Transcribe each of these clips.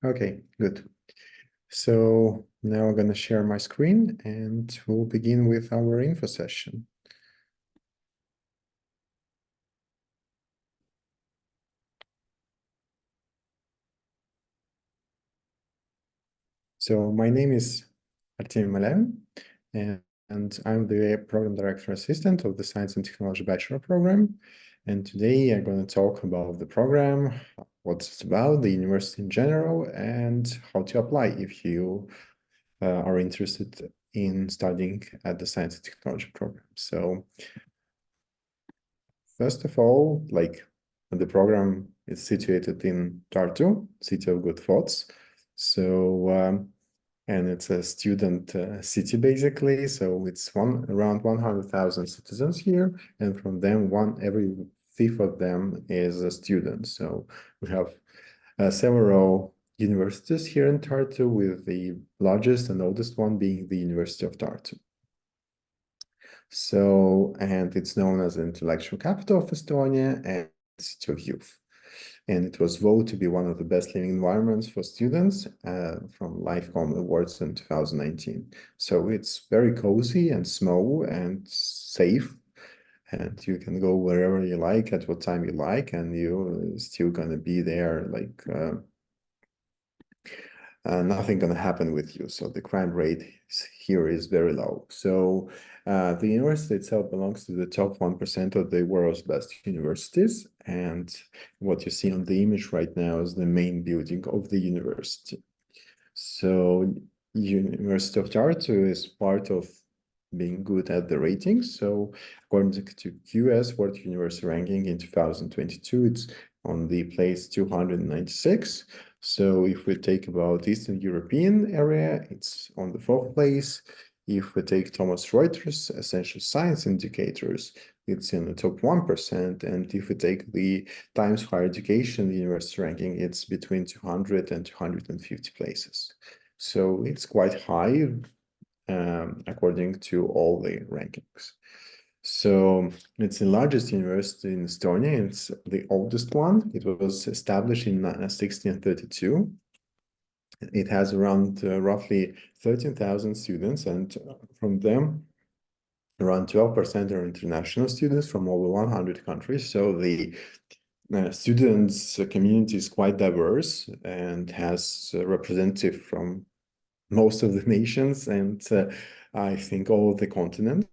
Okay, good. So now I'm going to share my screen and we'll begin with our info session. So my name is Artemi Maljavin, and I'm the Program Director Assistant of the Science and Technology Bachelor Program. And today I'm going to talk about the program, what it's about, the university in general, and how to apply if you are interested in studying at the Science and Technology program. So first of all, the program is situated in Tartu, city of good thoughts. So and it's a student city basically. So it's around 100,000 citizens here, and from them, every fifth of them is a student. So we have several universities here in Tartu, with the largest and oldest one being the University of Tartu. So, and it's known as the intellectual capital of Estonia and city of youth. And it was voted to be one of the best living environments for students from Lifecom Awards in 2019. So it's very cozy and small and safe. And you can go wherever you like, at what time you like, and you're still going to be there nothing going to happen with you. So the crime rate here is very low. So the university itself belongs to the top 1% of the world's best universities. And what you see on the image right now is the main building of the university. So University of Tartu is part of being good at the ratings. So according to QS World University Ranking in 2022, it's on the place 296. So if we take about Eastern European area, it's on the 4th place. If we take Thomson Reuters Essential Science Indicators, it's in the top 1%. And if we take the Times Higher Education University ranking, it's between 200 and 250 places. So it's quite high according to all the rankings. So it's the largest university in Estonia. It's the oldest one. It was established in 1632. It has around roughly 13,000 students, and from them, around 12% are international students from over 100 countries. So the students community is quite diverse and has a representative from most of the nations and I think all of the continent.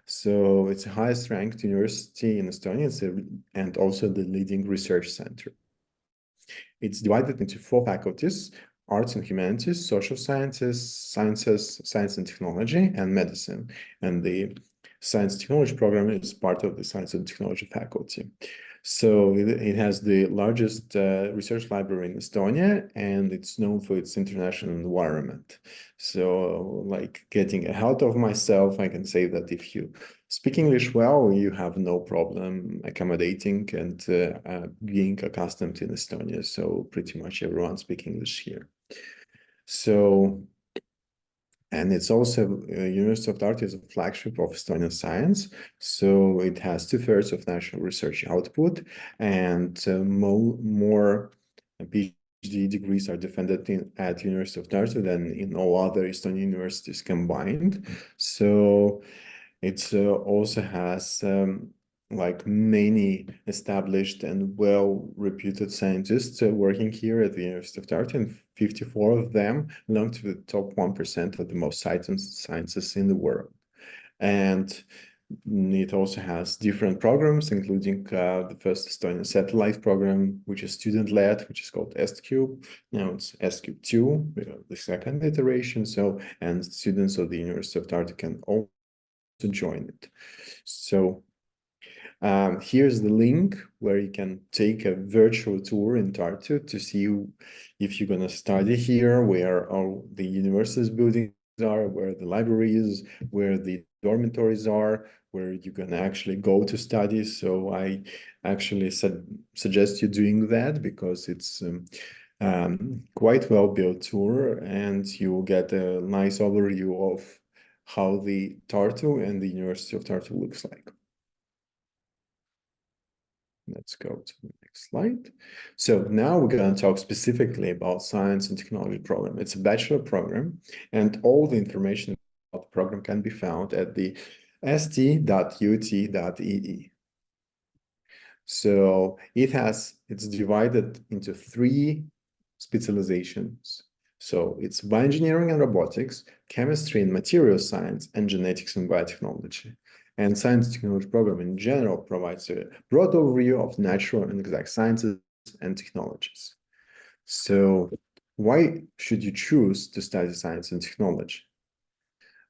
So it's the highest ranked university in Estonia, and also the leading research center. It's divided into 4 faculties: arts and humanities, social sciences, science and technology, and medicine. And the science technology program is part of the science and technology faculty. So it has the largest research library in Estonia, and it's known for its international environment. So like getting ahead of myself, I can say that if you speak English well, you have no problem accommodating and being accustomed in Estonia. So pretty much everyone speaks English here. So, and it's also University of Tartu is a flagship of Estonian science. So it has 2/3 of national research output, and more PhD degrees are defended at University of Tartu than in all other Estonian universities combined. So it also has like many established and well-reputed scientists working here at the University of Tartu, and 54 of them belong to the top 1% of the most cited sciences in the world. And it also has different programs, including the first Estonian satellite program, which is student-led, which is called EstCube. Now it's EstCube2, the second iteration. So, and students of the University of Tartu can also join it. So here's the link where you can take a virtual tour in Tartu to see if you're going to study here, where all the university's buildings are, where the library is, where the dormitories are, where you can actually go to study. So I actually suggest you doing that, because it's quite well-built tour, and you will get a nice overview of how the Tartu and the University of Tartu looks like. Let's go to the next slide. So now we're going to talk specifically about science and technology program. It's a bachelor program, and all the information about the program can be found at the st.ut.ee. So it's divided into 3 specializations. So it's bioengineering and robotics, chemistry and material science, and genetics and biotechnology. And science technology program in general provides a broad overview of natural and exact sciences and technologies. So why should you choose to study science and technology?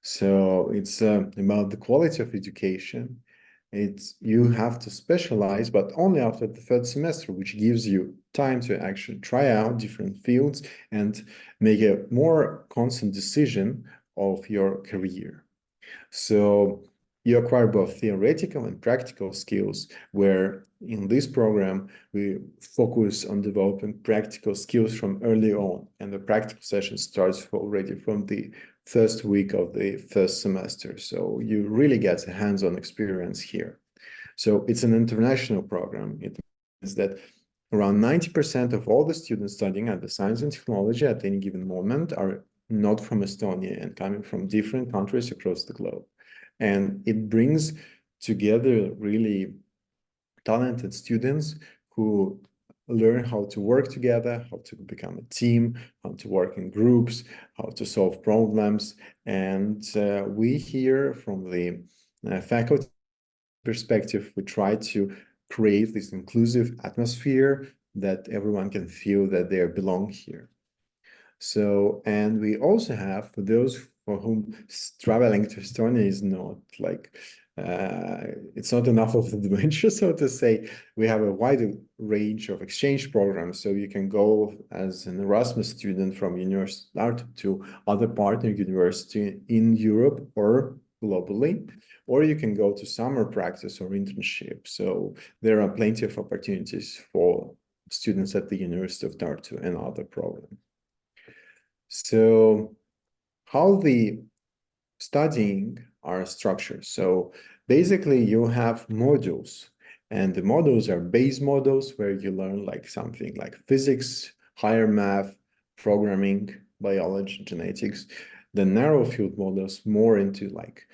So it's about the quality of education. You have to specialize, but only after the 3rd semester, which gives you time to actually try out different fields and make a more constant decision of your career. So you acquire both theoretical and practical skills, where in this program, we focus on developing practical skills from early on, and the practical session starts already from the first week of the 1st semester. So you really get a hands-on experience here. So it's an international program. It means that around 90% of all the students studying at the science and technology at any given moment are not from Estonia and coming from different countries across the globe. And it brings together really talented students who learn how to work together, how to become a team, how to work in groups, how to solve problems. And we here from the faculty perspective, we try to create this inclusive atmosphere that everyone can feel that they belong here. So, and we also have, for those for whom traveling to Estonia is not like, it's not enough of the adventure, so to say, we have a wide range of exchange programs. So you can go as an Erasmus student from University of Tartu to other partner university in Europe or globally, or you can go to summer practice or internship. So there are plenty of opportunities for students at the University of Tartu and other programs. So how the studying are structured. So basically you have modules, and the modules are base modules where you learn like something like physics, higher math, programming, biology, genetics. The narrow field modules more into like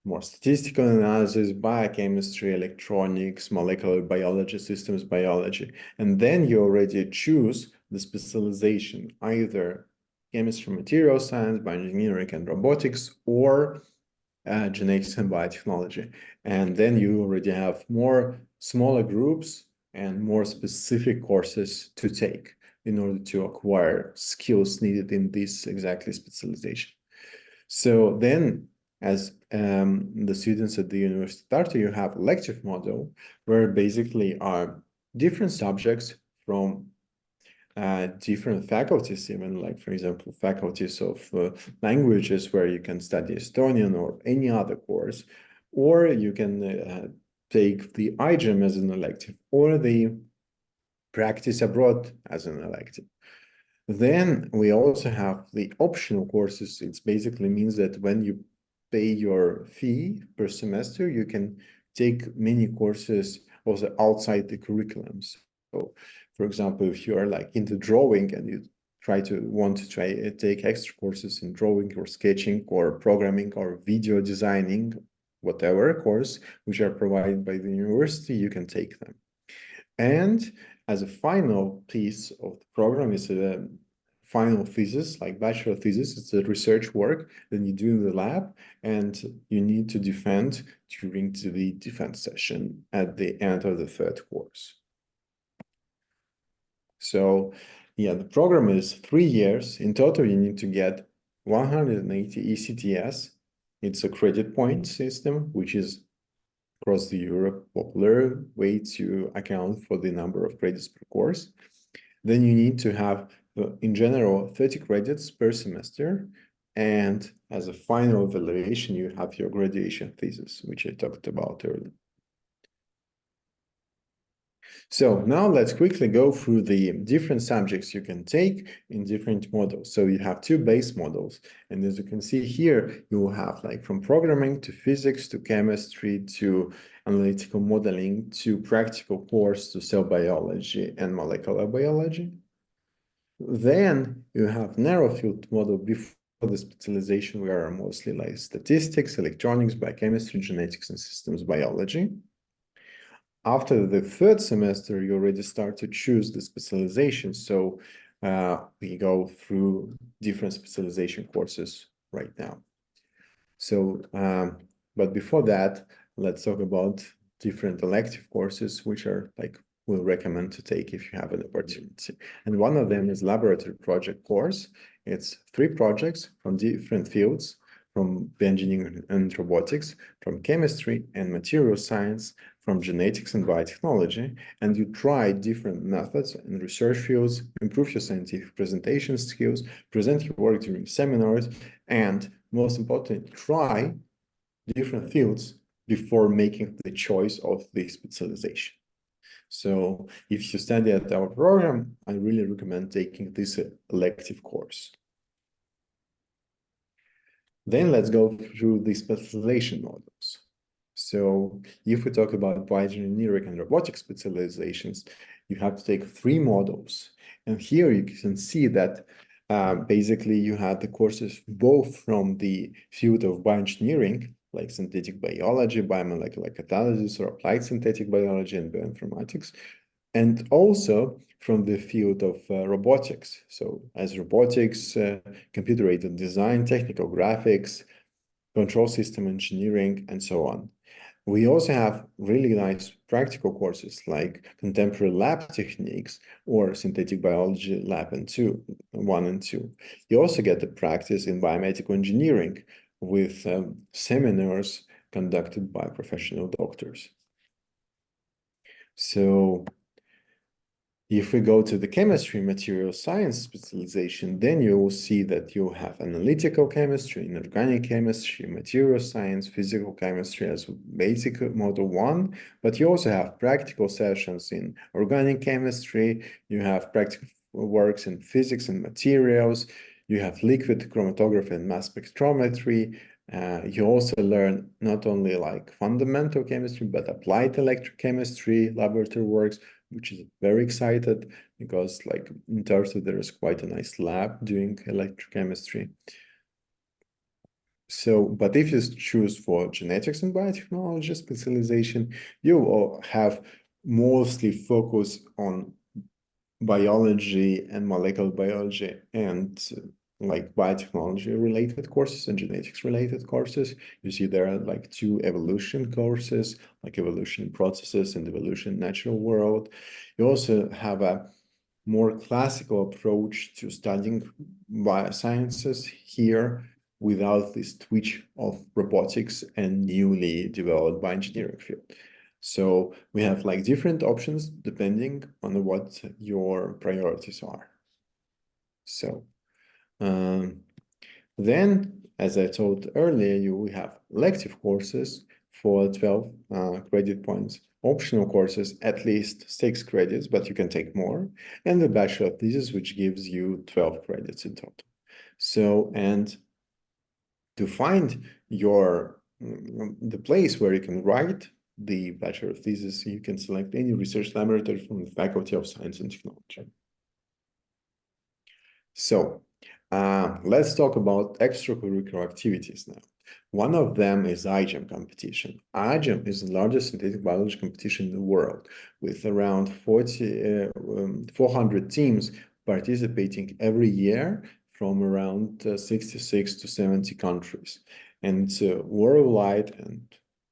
more statistical analysis, biochemistry, electronics, molecular biology, systems biology. And then you already choose the specialization, either chemistry, material science, bioengineering and robotics, or genetics and biotechnology. And then you already have more smaller groups and more specific courses to take in order to acquire skills needed in this exactly specialization. So then, as the students at the University of Tartu, you have a lective model where basically are different subjects from different faculties, even like, for example, faculties of languages where you can study Estonian or any other course, or you can take the iGEM as an elective or the practice abroad as an elective. Then we also have the optional courses. It basically means that when you pay your fee per semester, you can take many courses also outside the curriculums. So, for example, if you are like into drawing and you want to take extra courses in drawing or sketching or programming or video designing, whatever course which are provided by the university, you can take them. And as a final piece of the program is a final thesis, like bachelor thesis. It's a research work that you do in the lab, and you need to defend during the defense session at the end of the 3rd course. So yeah, the program is 3 years. In total, you need to get 180 ECTS. It's a credit point system, which is across the Europe popular way to account for the number of credits per course. Then you need to have, in general, 30 credits per semester. And as a final evaluation, you have your graduation thesis, which I talked about earlier. So now let's quickly go through the different subjects you can take in different models. So you have two base models. And as you can see here, you will have like from programming to physics to chemistry to analytical modeling to practical course to cell biology and molecular biology. Then you have narrow field model before the specialization, we are mostly like statistics, electronics, biochemistry, genetics, and systems biology. After the third semester, you already start to choose the specialization. So we go through different specialization courses right now. So, but before that, let's talk about different elective courses, which are like we'll recommend to take if you have an opportunity. And one of them is laboratory project course. It's 3 projects from different fields, from bioengineering and robotics, from chemistry and material science, from genetics and biotechnology, and you try different methods and research fields, improve your scientific presentation skills, present your work during seminars, and most importantly, try different fields before making the choice of the specialization. So if you study at our program, I really recommend taking this elective course. Then let's go through the specialization models. So if we talk about bioengineering and robotics specializations, you have to take 3 models. And here you can see that basically you have the courses both from the field of bioengineering, like synthetic biology, biomolecular catalysis, or applied synthetic biology and bioinformatics, and also from the field of robotics. So as robotics, computer-aided design, technical graphics, control system engineering, and so on. We also have really nice practical courses like contemporary lab techniques or synthetic biology lab 1 and 2. You also get the practice in biomedical engineering with seminars conducted by professional doctors. So if we go to the chemistry material science specialization, then you will see that you have analytical chemistry, inorganic chemistry, material science, physical chemistry as basic model 1, but you also have practical sessions in organic chemistry, you have practical works in physics and materials, you have liquid chromatography and mass spectrometry. You also learn not only like fundamental chemistry, but applied electrochemistry laboratory works, which is very excited because like in Tartu, there is quite a nice lab doing electrochemistry. So, but if you choose for genetics and biotechnology specialization, you will have mostly focus on biology and molecular biology and like biotechnology related courses and genetics related courses. You see there are like 2 evolution courses, like evolution processes and evolution natural world. You also have a more classical approach to studying biosciences here without this twitch of robotics and newly developed bioengineering field. So we have like different options depending on what your priorities are. So then, as I told earlier, you have elective courses for 12 credit points, optional courses at least 6 credits, but you can take more, and the bachelor thesis, which gives you 12 credits in total. So, and to find your the place where you can write the bachelor thesis, you can select any research laboratory from the Faculty of Science and Technology. So let's talk about extracurricular activities now. One of them is iGEM competition. iGEM is the largest synthetic biology competition in the world, with around 400 teams participating every year from around 66 to 70 countries. And worldwide and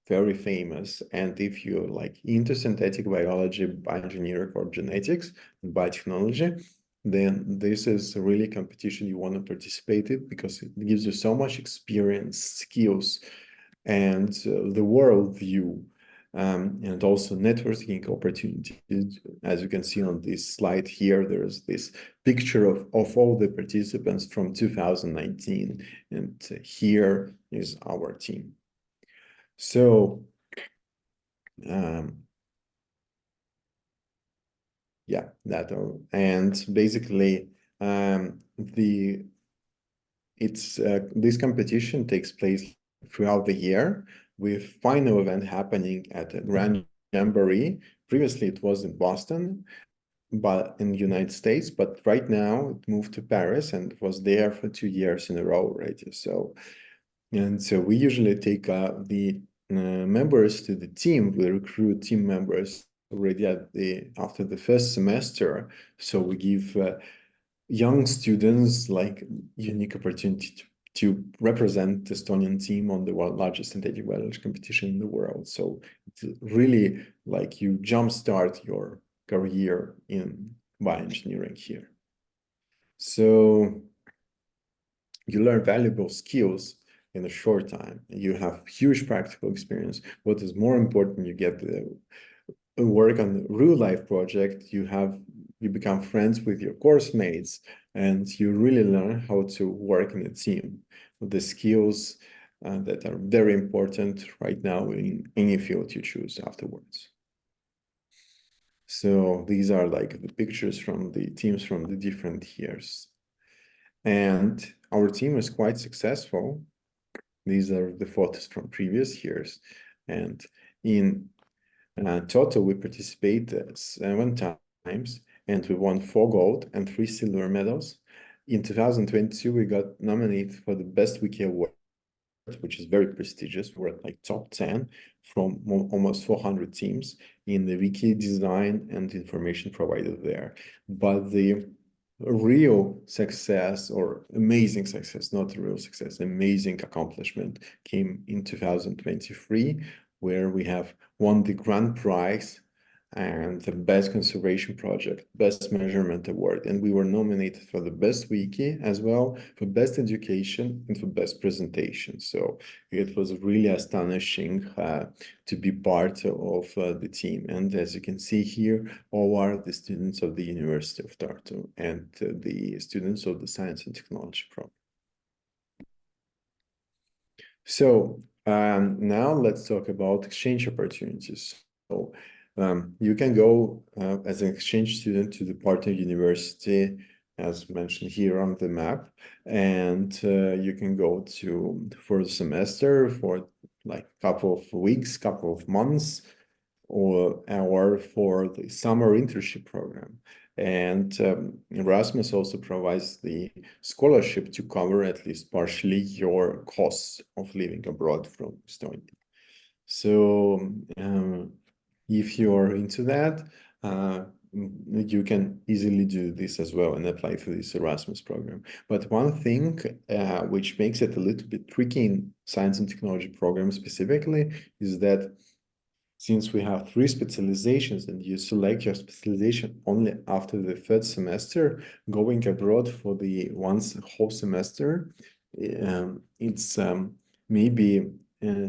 very famous. And if you're like into synthetic biology, bioengineering, or genetics and biotechnology, then this is really competition you want to participate in because it gives you so much experience, skills, and the world view, and also networking opportunities. As you can see on this slide here, there's this picture of all the participants from 2019, and here is our team. So Yeah, that and basically this competition takes place throughout the year with final event happening at a Grand Jamboree. Previously, it was in Boston, but in the United States, but right now it moved to Paris and was there for 2 years in a row already. So we usually take the members to the team. We recruit team members already after the first semester. So we give young students like unique opportunity to represent the Estonian team on the largest synthetic biology competition in the world. So it's really like you jumpstart your career in bioengineering here. So you learn valuable skills in a short time. You have huge practical experience. What is more important, you get the work on real life project. You become friends with your course mates, and you really learn how to work in a team. The skills that are very important right now in any field you choose afterwards. So these are like the pictures from the teams from the different years. And our team is quite successful. These are the photos from previous years. And in total, we participated 7 times, and we won 4 gold and 3 silver medals. In 2022, we got nominated for the Best Wiki Award, which is very prestigious. We're at like top 10 from almost 400 teams in the wiki design and information provided there. But the real success, or amazing success, not real success, amazing accomplishment, came in 2023, where we have won the grand prize and the best conservation project, best measurement award. And we were nominated for the best wiki as well, for best education and for best presentation. So it was really astonishing to be part of the team. And as you can see here, all are the students of the University of Tartu and the students of the Science and Technology program. So now let's talk about exchange opportunities. So you can go as an exchange student to the partner university, as mentioned here on the map, and you can go for the semester for like a couple of weeks, couple of months, or for the summer internship program. And Erasmus also provides the scholarship to cover at least partially your costs of living abroad from Estonia. So if you're into that, you can easily do this as well and apply for this Erasmus program. But one thing which makes it a little bit tricky in science and technology program specifically is that since we have 3 specializations and you select your specialization only after the 3rd semester, going abroad for the whole semester, it's maybe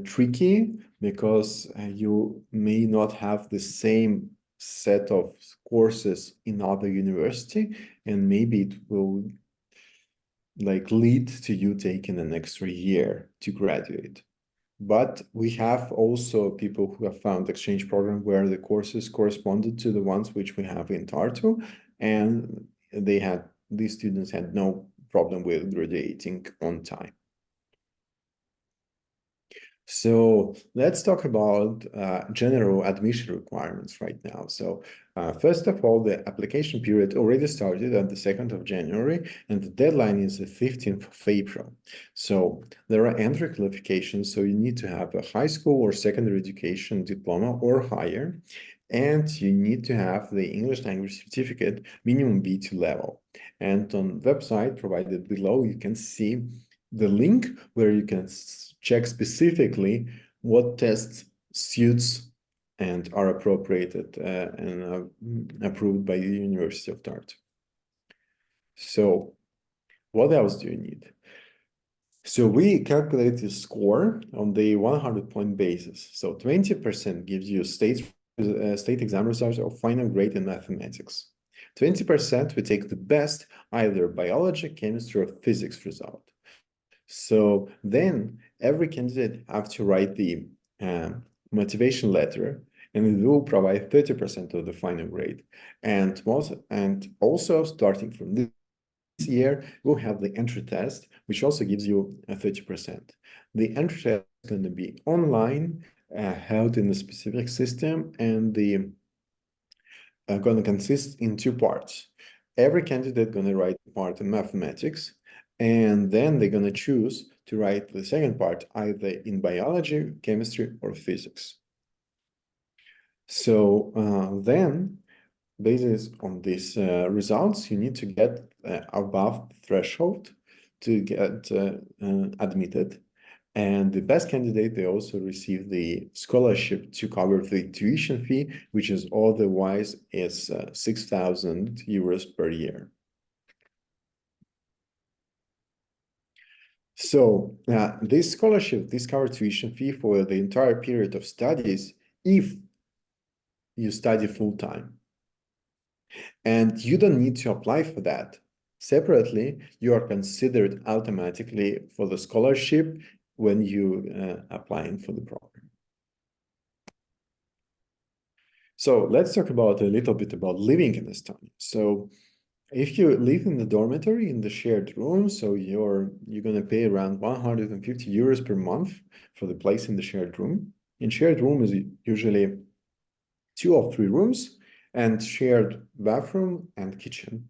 tricky because you may not have the same set of courses in other university, and maybe it will like lead to you taking an extra year to graduate. But we have also people who have found exchange program where the courses corresponded to the ones which we have in Tartu, and these students had no problem with graduating on time. So let's talk about general admission requirements right now. So first of all, the application period already started on the 2nd of January, and the deadline is the 15th of April. So there are entry qualifications. So you need to have a high school or secondary education diploma or higher, and you need to have the English language certificate, minimum B2 level. And on the website provided below, you can see the link where you can check specifically what tests suits and are appropriated and approved by the University of Tartu. So what else do you need? So we calculate the score on the 100-point basis. So 20% gives you state exam results or final grade in mathematics. 20% we take the best, either biology, chemistry, or physics result. So then every candidate have to write the motivation letter, and it will provide 30% of the final grade. And also starting from this year, we'll have the entry test, which also gives you a 30%. The entry test is going to be online, held in a specific system, and the going to consist in two parts. Every candidate going to write part in mathematics, and then they're going to choose to write the second part either in biology, chemistry, or physics. So then, based on these results, you need to get above the threshold to get admitted. And the best candidate, they also receive the scholarship to cover the tuition fee, which is otherwise is 6,000 euros per year. So this scholarship, this covers tuition fee for the entire period of studies if you study full-time. And you don't need to apply for that. Separately, you are considered automatically for the scholarship when you applying for the program. So let's talk about a little bit about living in Estonia. So if you live in the dormitory in the shared room, so you're going to pay around 150 euros per month for the place in the shared room. In shared room is usually 2 or 3 rooms and shared bathroom and kitchen.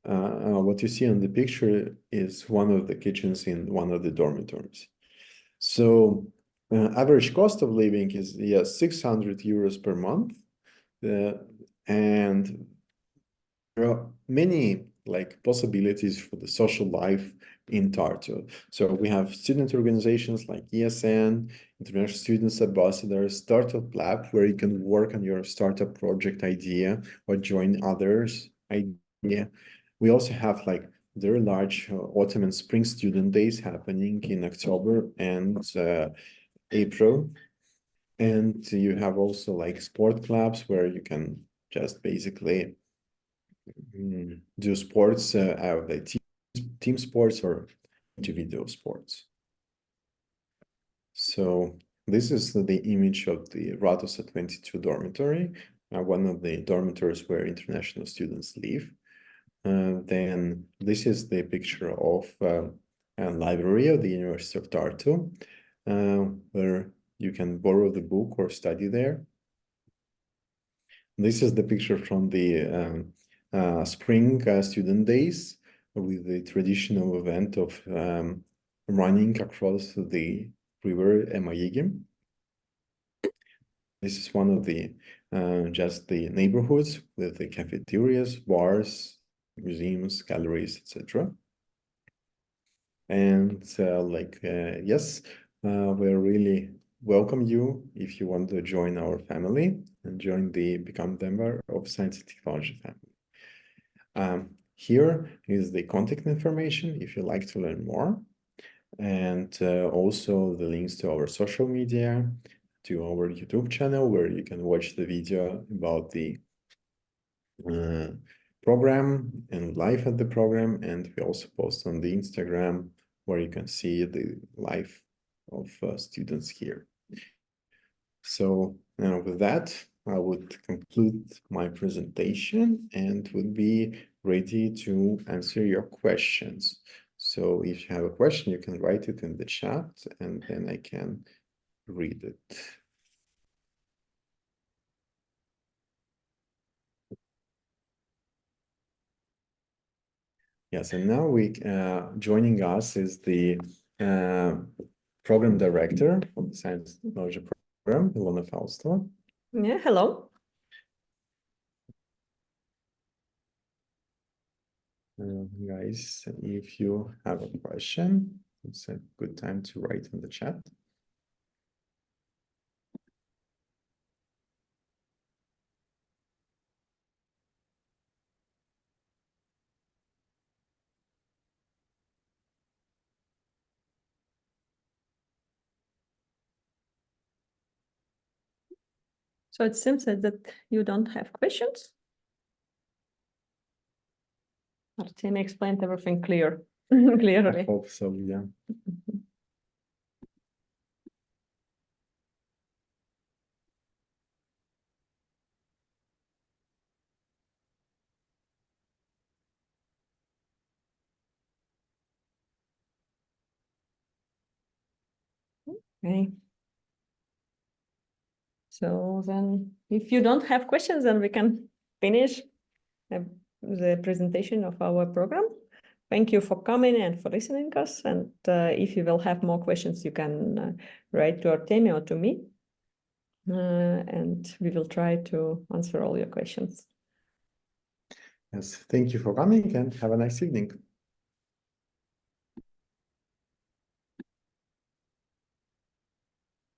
What you see on the picture is one of the kitchens in one of the dormitories. So average cost of living is 600 euros per month. And there are many possibilities for the social life in Tartu. So we have student organizations like ESN, International Students Ambassadors, Startup Lab, where you can work on your startup project idea or join others' idea. We also have very large autumn and spring student days happening in October and April. And you have also sport clubs where you can just basically do sports, the team sports or individual sports. So this is the image of the Ratosa 22 dormitory, one of the dormitories where international students live. Then this is the picture of a library of the University of Tartu, where you can borrow the book or study there. This is the picture from the spring student days with the traditional event of running across the river Maljavin. This is one of the just the neighborhoods with the cafeterias, bars, museums, galleries, etc. And yes, we really welcome you if you want to join our family and become member of Science and Technology family. Here is the contact information if you'd like to learn more, and also the links to our social media, to our YouTube channel, where you can watch the video about the program and live at the program. And we also post on the Instagram, where you can see the life of students here. So with that, I would conclude my presentation and would be ready to answer your questions. So if you have a question, you can write it in the chat and then I can read it. Yes, and now joining us is the program director of the Science Technology program, Ilona Faustova. Yeah, hello. Guys, if you have a question, it's a good time to write in the chat. So it seems that you don't have questions. Artemi explained everything clearly. I hope so, yeah. Okay. So then, if you don't have questions, then we can finish the presentation of our program. Thank you for coming and for listening to us. And if you will have more questions, you can write to Artemi or to me. And we will try to answer all your questions. Yes, thank you for coming and have a nice evening.